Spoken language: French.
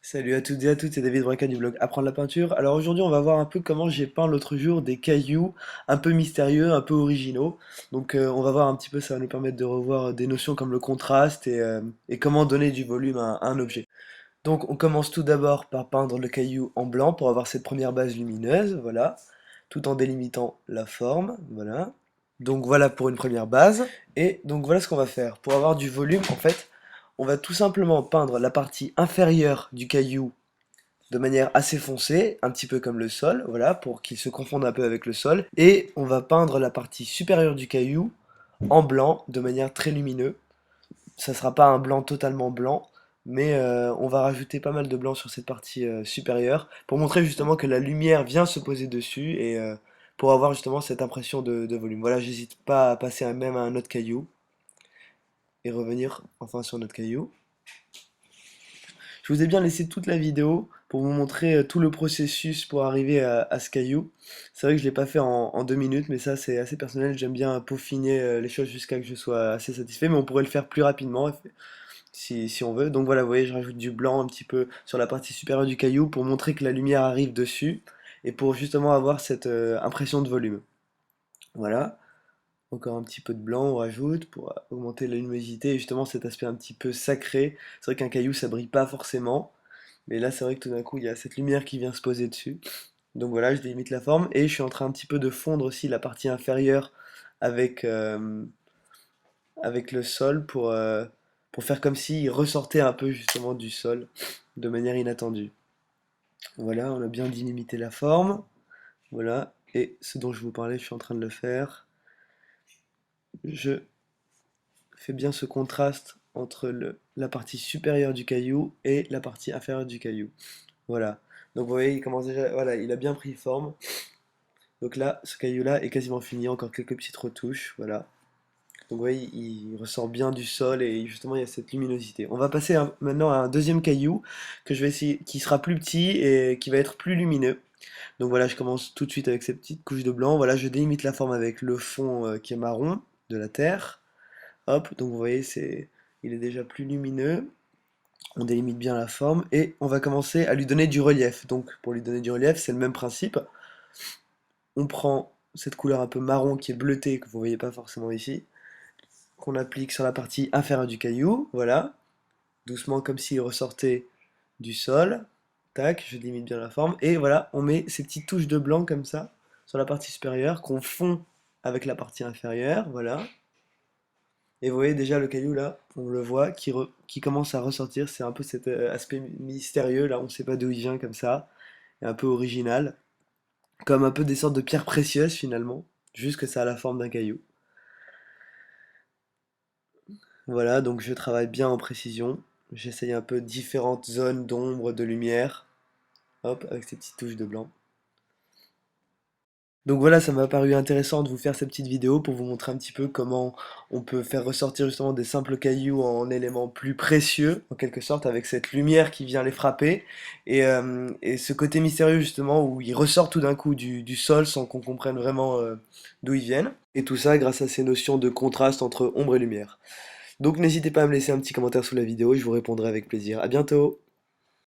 Salut à toutes et à tous, c'est David Braca du blog Apprendre la peinture. Alors aujourd'hui, on va voir un peu comment j'ai peint l'autre jour des cailloux un peu mystérieux, un peu originaux. Donc on va voir un petit peu, ça va nous permettre de revoir des notions comme le contraste et comment donner du volume à un objet. Donc on commence tout d'abord par peindre le caillou en blanc pour avoir cette première base lumineuse, voilà, tout en délimitant la forme, voilà. Donc voilà pour une première base. Et donc voilà ce qu'on va faire. Pour avoir du volume, en fait, on va tout simplement peindre la partie inférieure du caillou de manière assez foncée, un petit peu comme le sol, voilà, pour qu'il se confonde un peu avec le sol. Et on va peindre la partie supérieure du caillou en blanc, de manière très lumineuse. Ça sera pas un blanc totalement blanc, mais on va rajouter pas mal de blanc sur cette partie supérieure, pour montrer justement que la lumière vient se poser dessus, et pour avoir justement cette impression de volume. Voilà, j'hésite pas à passer même à un autre caillou, et revenir enfin sur notre caillou. Je vous ai bien laissé toute la vidéo pour vous montrer tout le processus pour arriver à ce caillou. C'est vrai que je l'ai pas fait en 2 minutes, mais ça c'est assez personnel. J'aime bien peaufiner les choses jusqu'à que je sois assez satisfait, mais on pourrait le faire plus rapidement si on veut. Donc voilà, vous voyez, je rajoute du blanc un petit peu sur la partie supérieure du caillou pour montrer que la lumière arrive dessus et pour justement avoir cette impression de volume. Voilà. Encore un petit peu de blanc, on rajoute pour augmenter la luminosité et justement cet aspect un petit peu sacré. C'est vrai qu'un caillou ça brille pas forcément, mais là c'est vrai que tout d'un coup il y a cette lumière qui vient se poser dessus. Donc voilà, je délimite la forme et je suis en train un petit peu de fondre aussi la partie inférieure avec, avec le sol pour faire comme s'il ressortait un peu justement du sol de manière inattendue. Voilà, on a bien délimité la forme. Voilà, et ce dont je vous parlais, je suis en train de le faire. Je fais bien ce contraste entre la partie supérieure du caillou et la partie inférieure du caillou. Voilà. Donc vous voyez, il commence déjà, voilà, il a bien pris forme. Donc là, ce caillou-là est quasiment fini, encore quelques petites retouches, voilà. Donc vous voyez, il ressort bien du sol et justement il y a cette luminosité. On va passer maintenant à un deuxième caillou que je vais essayer, qui sera plus petit et qui va être plus lumineux. Donc voilà, je commence tout de suite avec cette petite couche de blanc. Voilà, je délimite la forme avec le fond qui est marron de la terre. Hop, donc vous voyez, il est déjà plus lumineux. On délimite bien la forme et on va commencer à lui donner du relief. Donc pour lui donner du relief, c'est le même principe. On prend cette couleur un peu marron qui est bleutée, que vous voyez pas forcément ici, qu'on applique sur la partie inférieure du caillou, voilà, doucement comme s'il ressortait du sol. Tac, je limite bien la forme. Et voilà, on met ces petites touches de blanc comme ça, sur la partie supérieure, qu'on fond avec la partie inférieure, voilà. Et vous voyez déjà le caillou là, on le voit, qui commence à ressortir, c'est un peu cet aspect mystérieux là, on ne sait pas d'où il vient comme ça, et un peu original, comme un peu des sortes de pierres précieuses finalement, juste que ça a la forme d'un caillou. Voilà, donc je travaille bien en précision. J'essaye un peu différentes zones d'ombre, de lumière. Hop, avec ces petites touches de blanc. Donc voilà, ça m'a paru intéressant de vous faire cette petite vidéo pour vous montrer un petit peu comment on peut faire ressortir justement des simples cailloux en éléments plus précieux, en quelque sorte, avec cette lumière qui vient les frapper, et ce côté mystérieux justement où ils ressortent tout d'un coup du sol sans qu'on comprenne vraiment d'où ils viennent. Et tout ça grâce à ces notions de contraste entre ombre et lumière. Donc n'hésitez pas à me laisser un petit commentaire sous la vidéo, je vous répondrai avec plaisir. À bientôt!